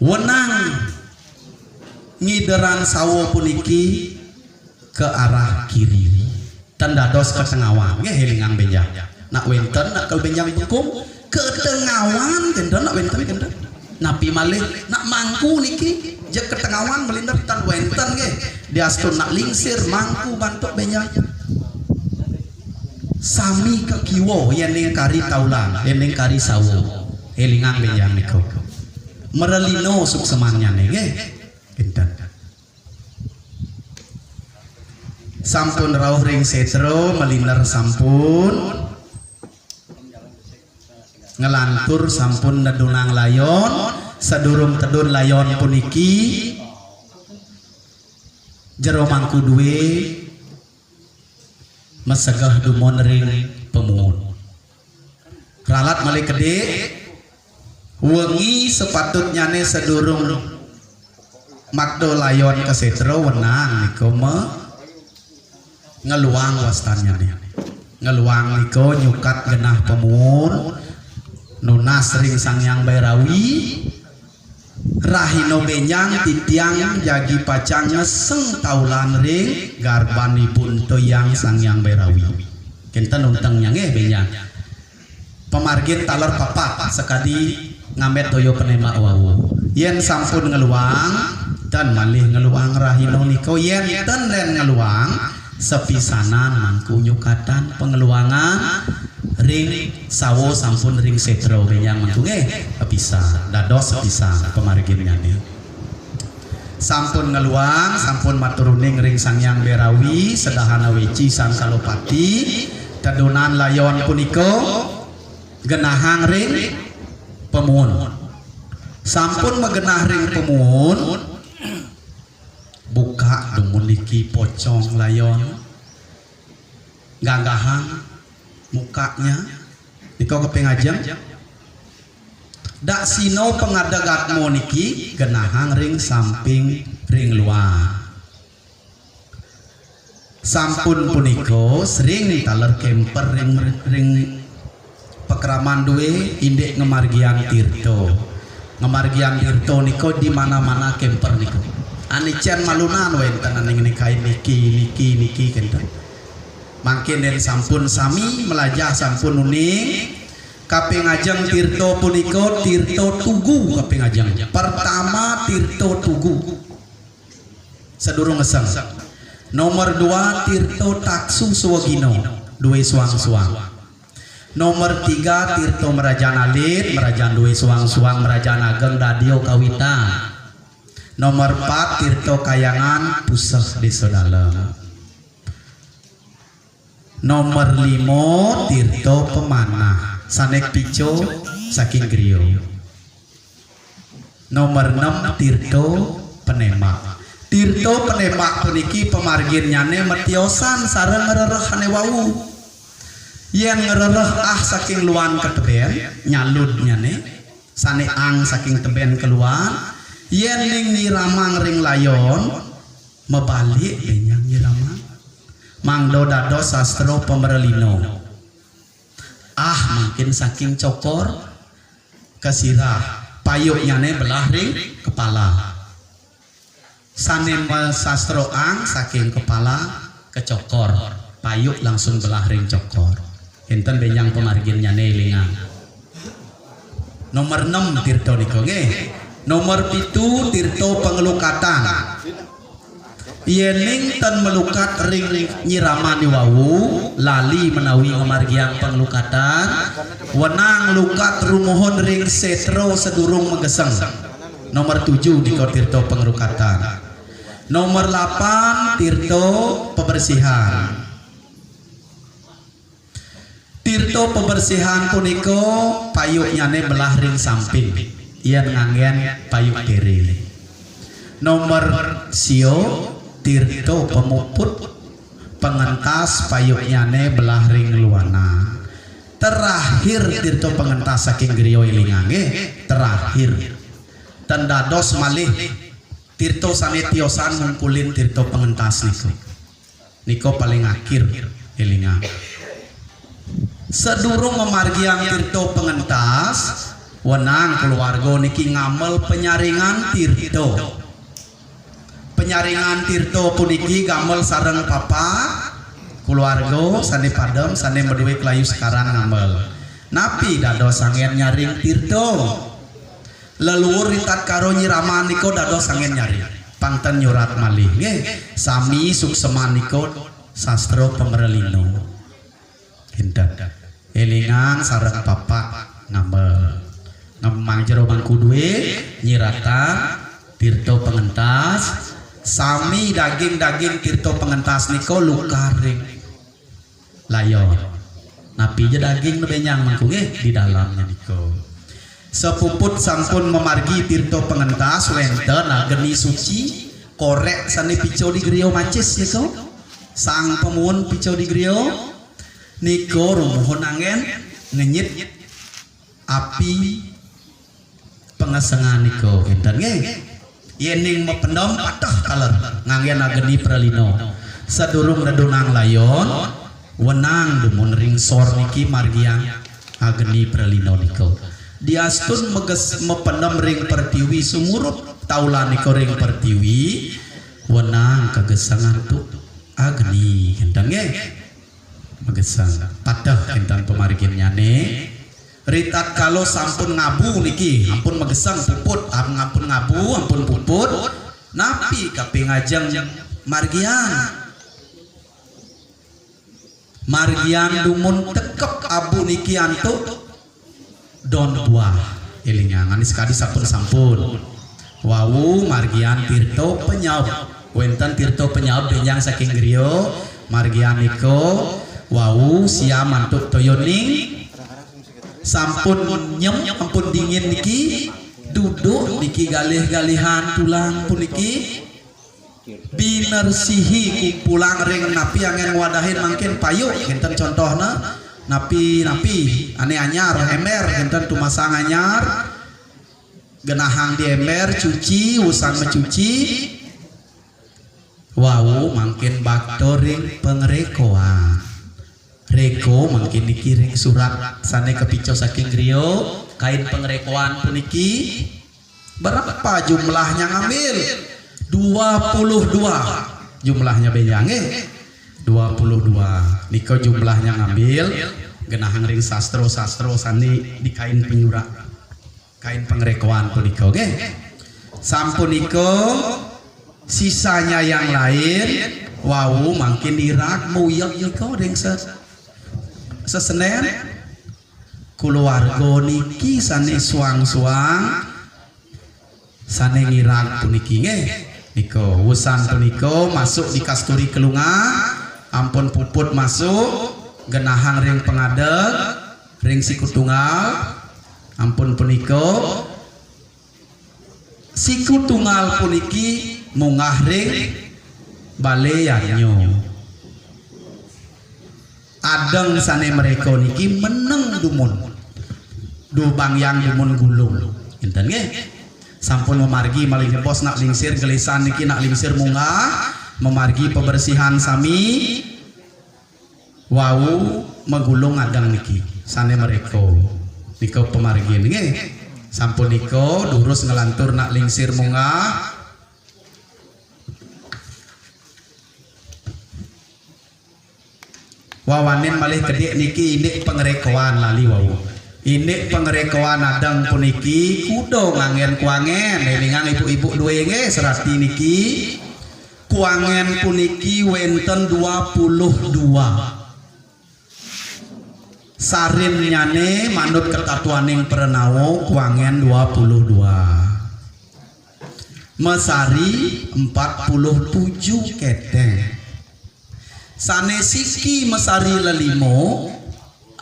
wenang ngideran sawo puniki ke arah kiri tendados ke tengawan nggih helingang benjang nak wenten nak kel benjang hukum ke tengawan kenten nak wenten kenten napi malih nak mangku niki jek ketengawan melintar tan wenten nggih diastun nak lingsir mangku bantuk benjang sami ke kiwo yen ning kari taulan yen ning kari sawo elingang benjang niko merelino suksemannya nggih kinten. Sampun rawuh ring setro meliner sampun ngelantur sampun nedunang layon sedurung tedun layon puniki jero mangku duwe mesegah dumon ring pemun ralat malih gede wengi sepatutnya ne sedurung makdo layon kesetro wenang niko ngeluang wastannya nih ngeluang niko nyukat genah pemun nunas ring sangyang Bairawi rahino benyang titiang jagi pacang ngeseng taulan ring garbanipun toyang sangyang Bairawi kinten untengnya nge benyang pemargin taler papat sekadi ngamet toyo penema wawu yen sampun ngeluang dan malih ngeluang rahino niko yen ten len ngeluang sepisanan mangku nyukatan pengeluangan ring sawo sampun ring setro benyang mangku bisa dados bisa pemarginnya nih sampun ngeluang sampun maturuning ring sangyang Bairawi sedahana weci sang kalopati tedunan layon puniko genahang ring pemun sampun megenah ring pemun buka dumuliki pocong layon gagahang mukanya niko kepengajeng dak sino pengadagat moniki genahang ring samping ring luar sampun puniko sering taler kemper ring pekraman duwe indek ngemargian tirto niko di mana-mana kemper niko anicen malunan wenten aning nikain niki kenten mangkin den sampun sami melajah sampun uning kapengajeng tirto puniko tirto tugu kapengajeng pertama tirto tugu sedurung ngeseng nomor 2 tirto taksu suwagino duwe suang-suang nomor 3 tirto merajan alit merajan duwe suang-suang merajan ageng radio kawitan nomor 4 tirto kayangan puseh desa dalem nomor 5 tirto pemanah sanek pico saking griyo nomor 6 tirto penemak puniki pemargin nyane metiosan sareng ngererehane wawu yen ngerereh saking luan ke teben nyalud nyane sane ang saking teben keluar yen ning nyiramang ring layon mebalik benyang nyiramang mangdo dados sastro pemerlino mungkin saking cokor kesirah payuknya ne belah ring kepala sane sastro ang saking kepala ke cokor payuk langsung belah ring cokor enten benyang pemarginnya ne lingang nomor 6 tirto niko nggih nomor 7 tirto pengelukatan yening ten melukat ring nyiramani wawu lali menawi ngemargiang pengelukatan wenang lukat rumuhun ring setro sedurung megeseng nomor 7 niko tirto pengelukatan nomor 8 tirto pebersihan puniko payuknya ne belah ring samping yen ngangen payuk kiri nomor sio tirto pemuput pengentas payuknya ne belah ring luana terakhir tirto pengentas saking griyo ilingange terakhir tendados malih tirto sanetiosan ngungkulin tirto pengentas niko paling akhir ilingang sedurung memargiang tirto pengentas wenang keluarga niki ngamel penyaringan tirto puniki gamel sareng papa keluarga sane padem sane meduwe kelayu sekarang ngamel napi dados sangen nyaring tirto leluhur ritat karo nyiraman niko dados sangen nyaring pangten nyurat malih nggih sami sukseman niko sastro pemerlino hinten elingan sareng papa ngamel ngemang jero bangku mangku duwe Nyiratang Tirto Pengentas sami daging-daging Tirto Pengentas niko lukaring layon napi je daging benyang mangku di dalamnya niko. Sepuput sampun memargi Tirto Pengentas wenten geni suci korek sane picau di griyo macis niko sang pemuun picau di griyo niko rumuhun angin ngenyit api pengesengan niko enten yening mependom patah kaler nganggen ageni pralino sedurung redunang layon wenang dumun ring sor niki margiang ageni pralino niko diastun mependom ring pertiwi sumurup taula niko ring pertiwi wenang kegesangan tu ageni enten megesang patah enten pemarginnya ritat kalau sampun ngabu niki ampun megesang puput ampun ngabu ampun puput napi kape ngajeng margian dumun tekep abu niki antuk don buah ilingan anis kadi sampun wawu margian Tirto Penyaub wenten Tirto Penyaub benjang saking griyo margian niko wawu siam antuk toyoning sampun nyem ampun dingin niki duduk niki galih-galihan tulang puniki binersihi kumpulang ring napi angen wadahin mangkin payuk enten contohna napi ane anyar ember enten tumasang anyar genahang di ember cuci usang mencuci wow mangkin bakto ring pengrekoan reko mungkin dikiring surat sane kepicau saking griyo kain pengrekoan puniki berapa jumlahnya ngambil 22 jumlahnya benyang 22 niko jumlahnya ngambil genahang ring sastro sani di kain penyurat kain pengrekoan puniko sampun niko sisanya yang lain wow makin dirak muyok niko ring sesenen keluarga niki sane suang-suang sane ngirang puniki niko wusan puniko masuk di kasturi kelunga ampun puput masuk genahang ring pengadeg ring siku tunggal ampun puniko siku tunggal puniki mungah ring baleyanyo adeng sane mereka niki meneng dumun dubang yang dumun gulung enten sampun memargi malih bos nak lingsir gelisan niki nak lingsir munggah memargi pembersihan sami wau megulung adeng niki sane mereka niko pemargi niki sampun niko durus ngelantur nak lingsir munggah wawanin malih kedek niki indik pengrekoan lali wawu indik pengrekoan adang puniki kudo ngangen kuangen elingan ibu-ibu dua serati niki kuangen puniki wenten 22 sarin nyane manut ketatuaning perenawo kuangen 22 mesari 47 keteng sane siki mesari lelimo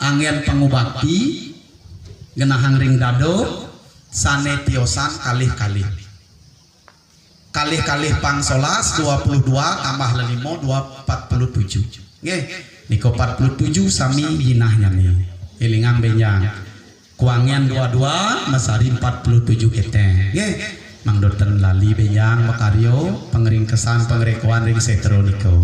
angin pengubakti genahang ring dado sane tiosan kalih-kalih pangsolas 22 tambah lelimo 47 niko 47 sami yinahnya nih ilingang benyang kuangian 22 mesari 47 keteng mangdoten lali benyang makaryo pengering kesan pengerekoan ring setro niko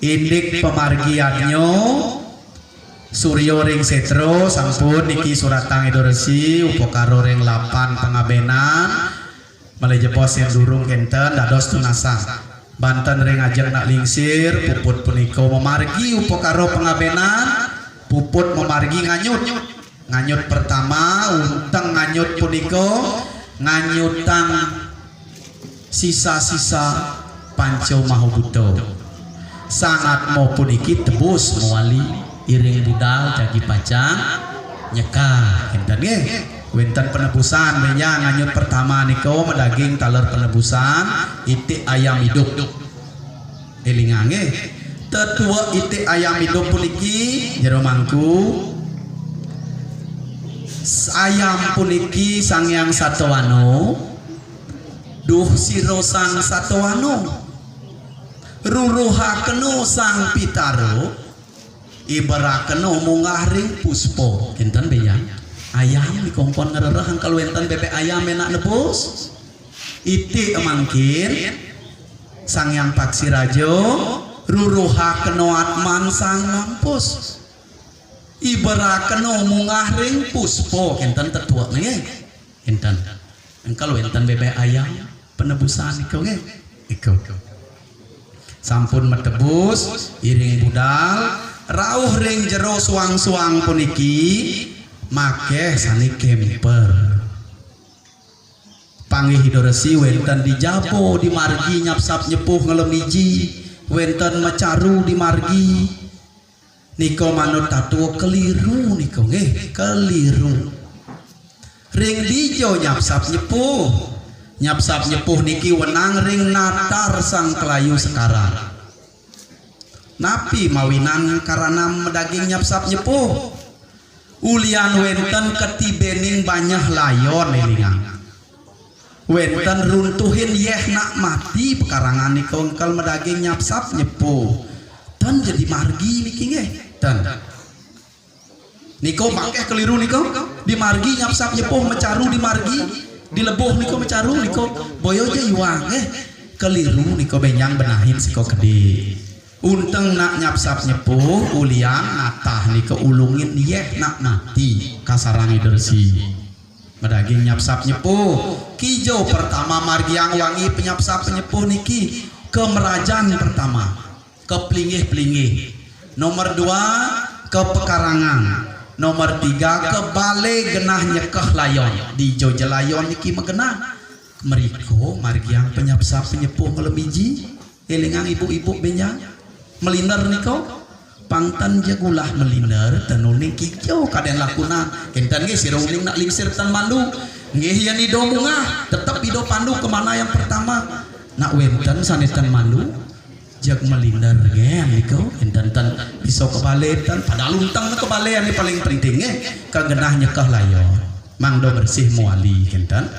indik pemargiannya Suryo ring setro sampun niki suratang edoresi upokaro ring 8 pengabenan malih jepos yang durung kenten dados tunasang Banten ring ajeng nak lingsir puput puniko memargi upokaro pengabenan puput memargi nganyut pertama unteng nganyut puniko nganyutang sisa-sisa panco mahubuto sangat mau puniki tebus mewali iring budal jagi pacang nyekah enten nggih wenten penebusan benya nganyut pertama niko daging taler penebusan itik ayam hidup elingan nggih tetua itik ayam hidup puniki jero mangku ayam puniki Sangyang Satowano duh siro sang Satowano ruruhakeno sang Pitaro ibarakeno munggah ring puspo enten benya ayam dikongkon ngerereh kalau enten bebek ayam enak nebus itik mangkin Sangyang Paksirajo ruruhakeno atman sang mampus ibarakeno munggah ring puspo enten tetua nggih enten kalau enten bebek ayam penebusan iku nggih iku sampun metebus iring budal rauh ring jero suang-suang puniki makeh sani kemper panggih hidoresi wenten di Japo di margi nyapsap nyepuh ngelemiji wenten mecaru di margi niko manut tatu keliru niko nggih keliru ring dijo nyapsap nyepuh niki wenang ring natar sang kelayu sekarang napi mawinan karena daging nyapsap nyepuh ulian wenten ketibening banyak layon elingan wenten runtuhin yeh nak mati pekarangan niko engkal medaging nyapsap nyepuh dan jadi margi niki nggih dan niko makeh keliru niko di margi nyapsap nyepuh mecaru di margi di lebuh niko mecaru niko boyo aja yuang keliru niko benyang benahin siko gede unteng nak nyapsap nyepuh ulian natah niko ulungin yeh nak mati kasarangi dersi medaging nyapsap nyepuh kijo pertama margi yang wangi penyapsap penyepuh niki kemerajan pertama keplingih-plingih nomor 2 ke pekarangan nomor 3 ke balai genah nyekah layon di jojo layon niki megenah meriko margi yang penyapsap penyepuh melemiji elingan ibu-ibu benyang meliner niko pangtan jagulah meliner tenuning kicau kaden lakunan kentan ge sirungling nak lingsir tan mandu nggih yan ido mungah tetep ido pandu kemana yang pertama nak wenten sanetan mandu jag meliner gen niko kentan tan bisa kebaletan padahal luntang na kebalean ni paling penting kagenah nyekah layon mangdo bersih muali kentan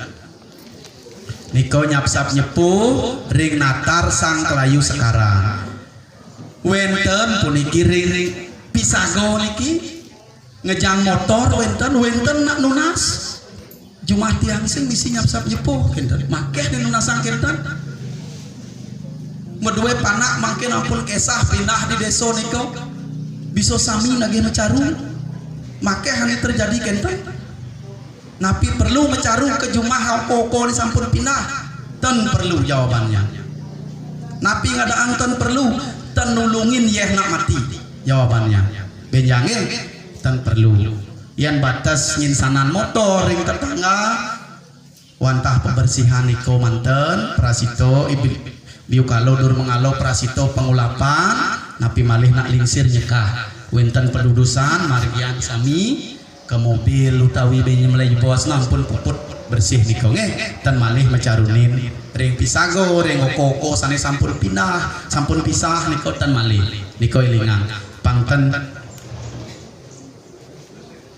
niko nyapsap nyepuh ring natar sang kelayu sekarang wenten puniki ring pisago niki ngejang motor wenten nak nunas jumah tiang sing misi nyapsap nyepuh kenten makeh di nunasang kenten medue panak mungkin ampun kesah pindah di deso niko bisa sami lagi mecaru makeh hani terjadi kenten napi perlu mecaru ke jumah koko di sampun pindah ten perlu jawabannya napi ngadaan ten perlu nulungin yeh nak mati jawabannya benjange tan perlu yan batas nyinsanan motor ring tetangga wantah pembersihan niko manten prasito biu kalau dur mengalo prasito pengulapan napi malih nak lingsir nyekah wenten pendudusan margian sami ke mobil utawi benye melai bos nampun puput bersih niko nge tan malih mecarunin ring pisago ring koko sane sampun pindah sampun pisah niko tan malih niko ilingan pangten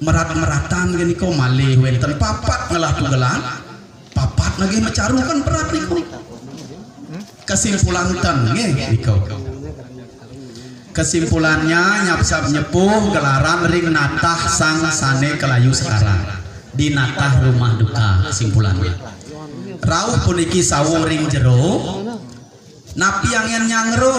merat-meratan gini niko malih wenten papat ngelah tunggelan papat lagi mecaru kan berat niko kesimpulan tan nge niko kesimpulannya nyapsap nyepuh gelaran ring natah sang sane kelayu sekarang di natah rumah duka kesimpulannya rauh puniki sawo ring jero napi angin nyangro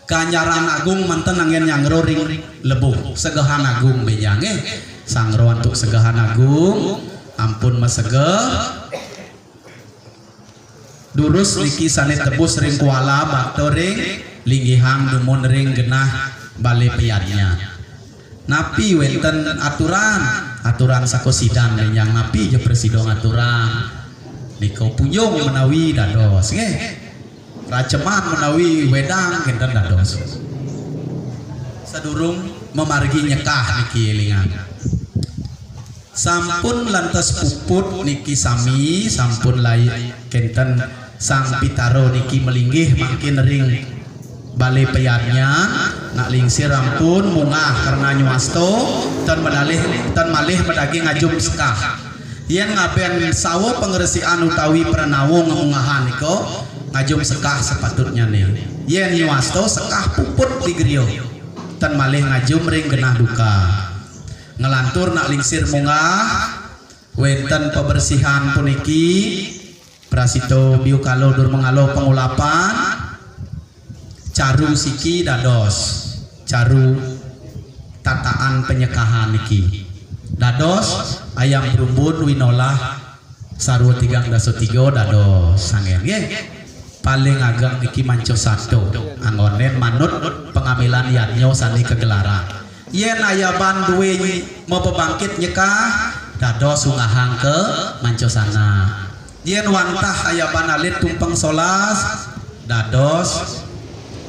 kanyaran agung manten angin nyangro ring lebuh segahan agung bejange sangro untuk segahan agung ampun masegeh durus niki sane tebus ring kuala bakto ring linggihang dumun ring genah balai piadnya napi wenten aturan sakosidan yang napi je presidong aturan niko puyung menawi dados nggih raceman menawi wedang kenten dados sadurung memargi nyekah niki elingan sampun lantas puput niki sami sampun lain kenten sang pitaro niki melinggih makin ring balik peyarnya nak lingsir rampun mungah karena nyuasto tan malih medagi ngajum sekah yen ngaben sawo pengeresian utawi pranawo ngemungahan niko ngajum sekah sepatutnya nih yen nyuasto sekah puput di griyo tan malih ngajum ring genah duka ngelantur nak lingsir mungah wenten pembersihan puniki prasito biukalo dur mengalo pengulapan caru siki dados caru tataan penyekahan niki dados ayam berumbun winolah sarwa 3 daso 3 dados sangen nggih paling agak niki manco satu anggonen manut pengamilan yanyo sani kegelaran yen ayaban duwe mau pebangkit nyekah dados sungahang ke manco sana yen wantah ayaban alit tumpeng solas dados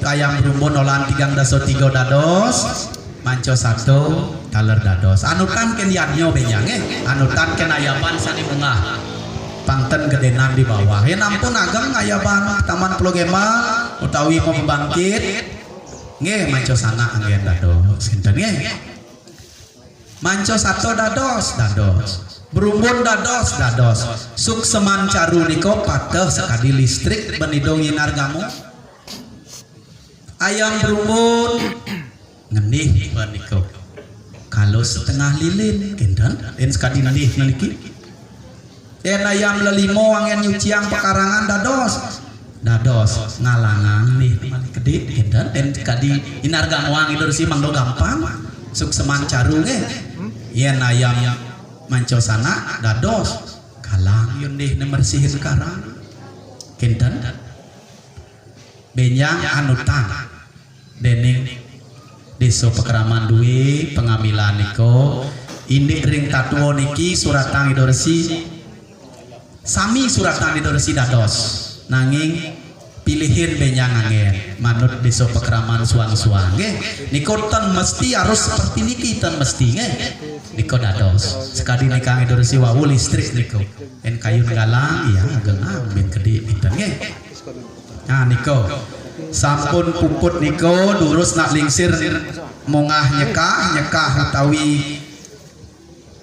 ayam berumbun olan 3 daso 3 dados manco satu taler dados anutan ken yanyo benyang anutan ken ayaban sani bungah pangten gedenan di bawah ya ampun ageng ayaban taman Pulau Gemal utawi mau membangkit nggih manco sana anggen dados sinten nggih manco satu dados berumbun dados sukseman caru niko pateh sekadi listrik benidongin argamu ayam berumbun ngenih beniko kalau setengah lilin kenten dan sekadi ngenih niki yen ayam lelimo wangen nyuciang pekarangan dados ngalangan nih kedit kenten dan sekadi inargamu wang itu sih mangdo gampang sukseman caru nge yen ayam manco sana dados kalang yun deh nemersihin karang kenten benyang anutan dening deso pekeraman duwe pengamilan niko ini ring tatuo niki suratang idoresi sami suratang idoresi dados nanging pilihin benyang angin manut deso pekeraman suang-suang niko tan mesti harus seperti niki tan mesti niko dados sekali nikah idoresi wawu listrik niko en kayu galang iya ageng amin gede pinten nah niko sampun puput niko durus nak lingsir mongah nyekah utawi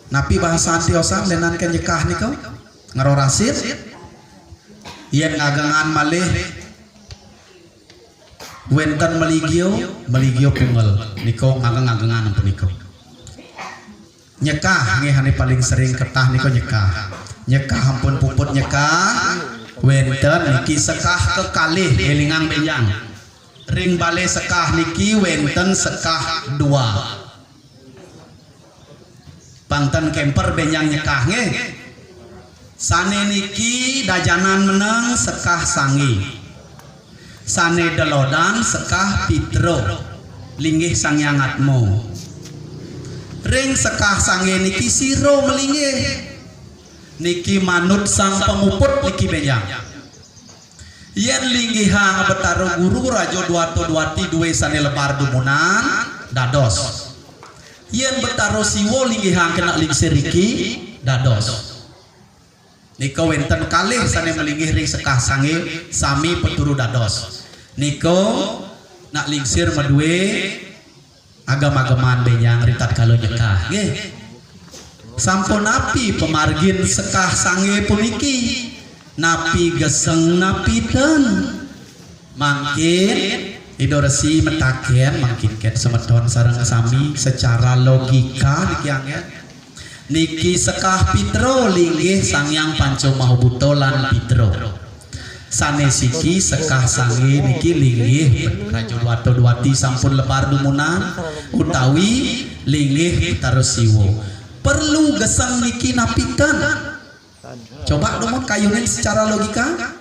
napi bahasa antiosan lenan ke nyekah niko ngerorasit yen ngagengan malih wenten meligio pungel niko ngageng-ngagengan ampun niko nyekah ngehane paling sering ketah niko nyekah ampun puput nyekah wenten niki sekah kekalih elingang benyang ring bale sekah niki wenten sekah 2 pangten kemper benyang nyekah nge sane niki dajanan meneng sekah sangi sane delodan sekah pitro linggih sangyangatmo ring sekah sangi niki siro melinggih niki manut sang pemuput niki benyang yen linggihang betaro guru rajo duato duati duwe sane lebar dumunan dados yen betaro siwo linggihang kena lingsir iki dados niko wenten kalih sane melinggih ring sekah sange sami peturu dados niko nak lingsir medue agam-agaman benyang ritat kalau nyekah nggih sampun napi pemargin sekah sange puniki napi geseng napi ten mangkin idoresi metaken mangkin ket semeton sareng sami secara logika niki sekah pitro linggih sangyang panco mahubuto lan pitro sanesiki sekah sange niki linggih rajul wato duati sampun lebar dumunan utawi linggih tarosiwo perlu gesang niki napikan coba dong kayunin secara logika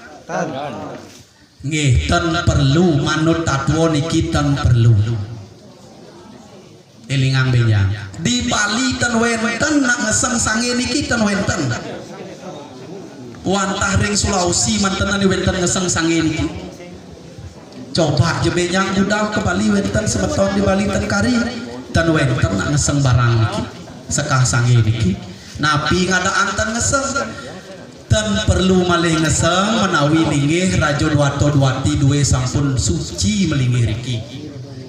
nggih ten perlu manut tatwo niki ten perlu elingang benyang di Bali ten wenten nak ngeseng sange niki ten wenten wantah ring Sulawesi mantenan wenten ngeseng sange niki coba je benyang budal ke Bali wenten semeton di Bali ten kari ten wenten nak ngeseng barang niki sekah sange niki napi ngadaan tan ngeseng dan perlu malih ngeseng menawi linggih rajo dwato dwati duwe sampun suci melinggih riki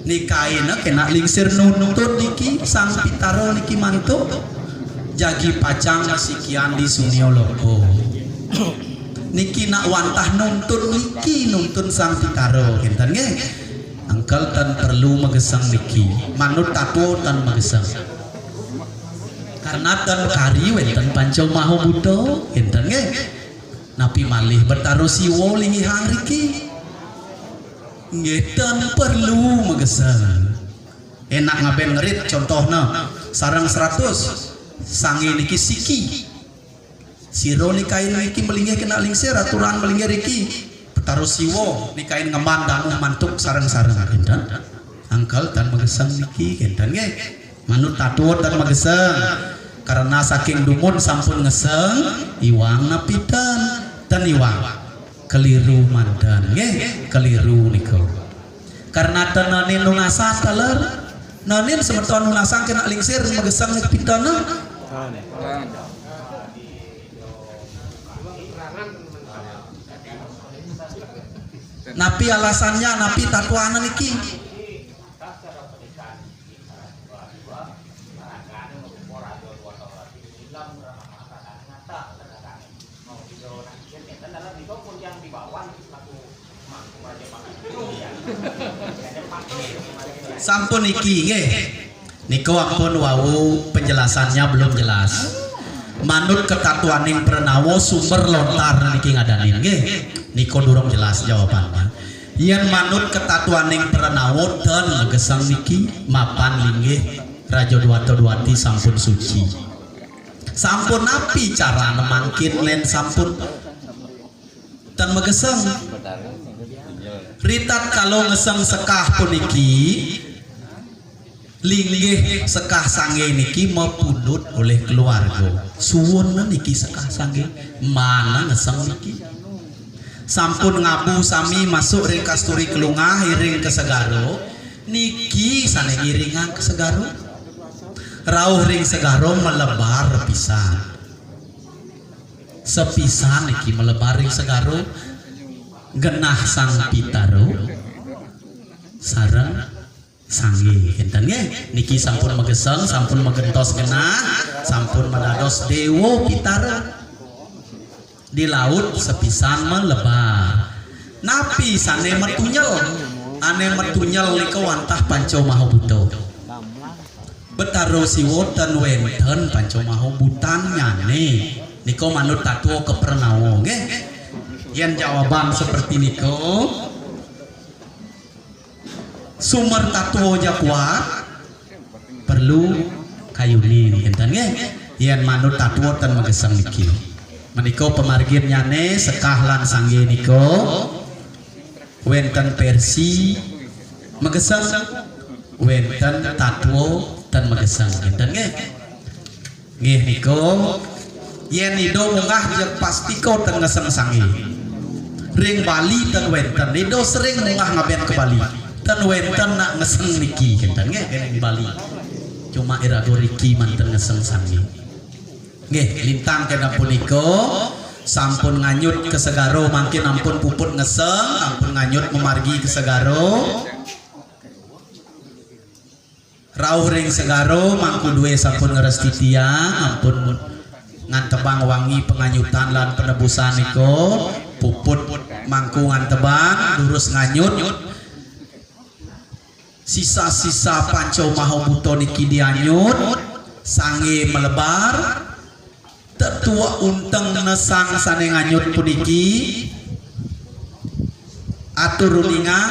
nikaina kena lingsir nuntut niki sang pitaro niki mantuk jagi pacang sikian di sunio loko niki nak wantah nuntun niki nuntun sang pitaro kinten nggih angkel tan perlu magesang niki manut tato tan magesang karena tan kari wenten panco maho budo enten nggih napi malih bertaruh siwo lingi hang riki nggih tan perlu magesang enak ngaben ngerit contohna sarang 100 sange niki siki siro nikain niki melinggih kena lingsir aturan melinggih riki bertaruh siwo nikain ngeman danuh mantuk sarang-sarang enten angkel tan magesang niki enten nggih manut tato tan magesang karena saking dumun sampun ngeseng iwang napitan dan iwang keliru mandan nggih keliru niku karena tenanin nunasan taler nanin semeton nunasan kena lingsir magesang napitana napi alasannya napi tatuana niki sampun iki nggih niku ampun wau penjelasannya belum jelas manut ketatuaning pranawa sumber lontar niki ngadanin nggih niku durung jelas jawabannya yen manut ketatuaning pranawa dan magesang niki mapan linggih raja dwato dwati sampun suci sampun napi cara nemangkin len sampun dan magesang ritat kalau ngeseng sekah puniki linggih sekah sange niki mapundhut oleh keluarga suwun niki sekah sange mana ngeseng niki sampun ngabu sami masuk ring kasturi kelungah iring ke segaro niki sane iringan ke segaro rauh ring segaro melebar pisan sepisan niki melebar ring segaro genah sang pitaro sareng sange enten nggih niki sampun magesang sampun magentos genah sampun madados dewa pitara di laut sepisan melebar napi sane metunyel ane metunyel niku wantah panco mahabuto betaro siwo ten wenten panco mahabutan nyane niku manut tatuo kepernawa nggih yen jawaban seperti niku sumber tatuo kuat perlu kayuni enten nggih yen manut tatuo ten magesang niki menika pemargin nyane sekah lan sangge niko wenten versi magesang wenten tatuo ten magesang enten nggih nggih niko yen ido munggah jeung pastiko ten ngeseng sange ring Bali ten wenten ido sering munggah ngaben ke Bali ten wenten nak ngeseng niki enten nggih ring Bali cuma irago riki manten ngeseng sange nggih lintang kena punika sampun nganyut ke segaro mangkin ampun puput ngeseng ampun nganyut memargi ke segaro rauh ring segaro mangku duwe sampun ngeresti tiang ampun ngantebang wangi penganyutan lan penebusan niko puput mangku ngantebang lurus nganyut sisa-sisa panco mahabuto niki dianyut sange melebar tetua unteng nesang sane nganyut puniki atur runingan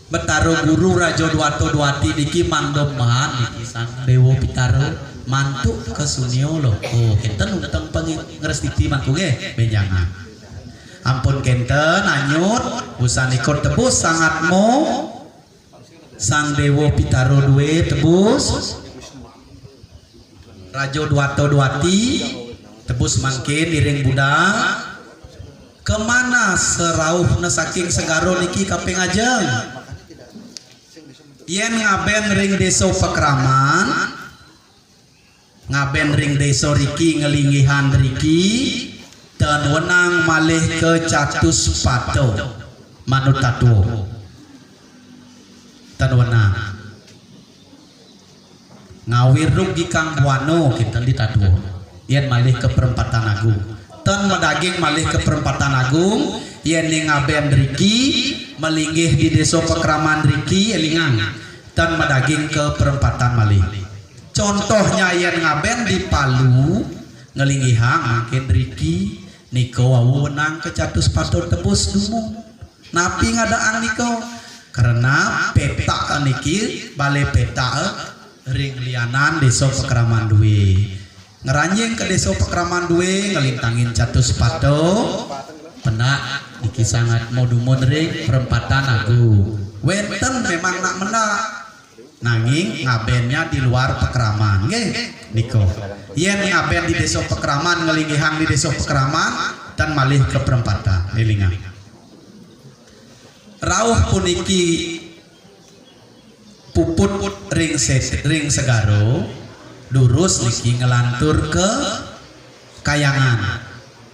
betaro guru rajo dwato dwati niki mandoman niki sang dewa pitaro mantuk ke sunio loh oh enten unteng pengrestiti mangku nggih benjangan ampun kenten anyut usanikor tebus sangatmu sang dewa pitaro duwe tebus rajo dwato dwati tebus mangkin iring budang kemana serauh saking segaro niki kaping ajeng yen ngaben ring deso pekraman ngaben ring desa riki ngelingihan riki dan wenang malih ke Catus Pato manut tatuo dan wenang ngawiruk di Kang Buano kita di tatuo yen malih ke perempatan agung dan medaging malih ke perempatan agung yen ngaben riki melinggih di desa Pekraman riki elingang dan medaging ke perempatan malih. Contohnya yang ngaben di Palu ngelingihang makin riki niko wenang ke Catus Pato tebus dumu napi ngadaan niko karena peta niki balai peta ring lianan desa Pekraman duwe ngeranjing ke desa Pekraman duwe ngelintangin Catus Pato penak niki sangat modumun ring perempatan agung wenten memang nak menak nanging ngabennya di luar Pekraman nggih niko yen ngaben di desa Pekraman ngelingihang di desa Pekraman dan malih ke perempatan elingan rawuh puniki puput ring segaro lurus niki ngelantur ke Kayangan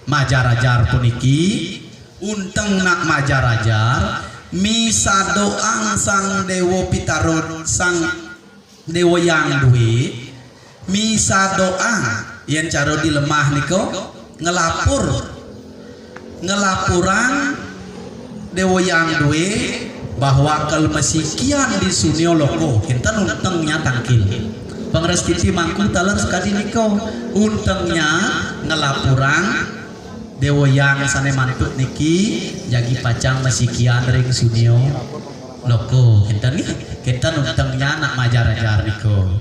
Majarajar puniki unteng nak Majarajar misa doang sang dewo Pitarut sang dewo yang duwe misa doang yang caro di lemah niko ngelapuran dewo yang duwe bahwa kelmesikian di sunio loko kita untengnya tangkil pengrestiti mangku talar sekali niko untengnya ngelapuran dewa yang sane mantuk niki jagi pacang mesikian ring sunio loko kita nih kita nuntengnya nak Majarajar niko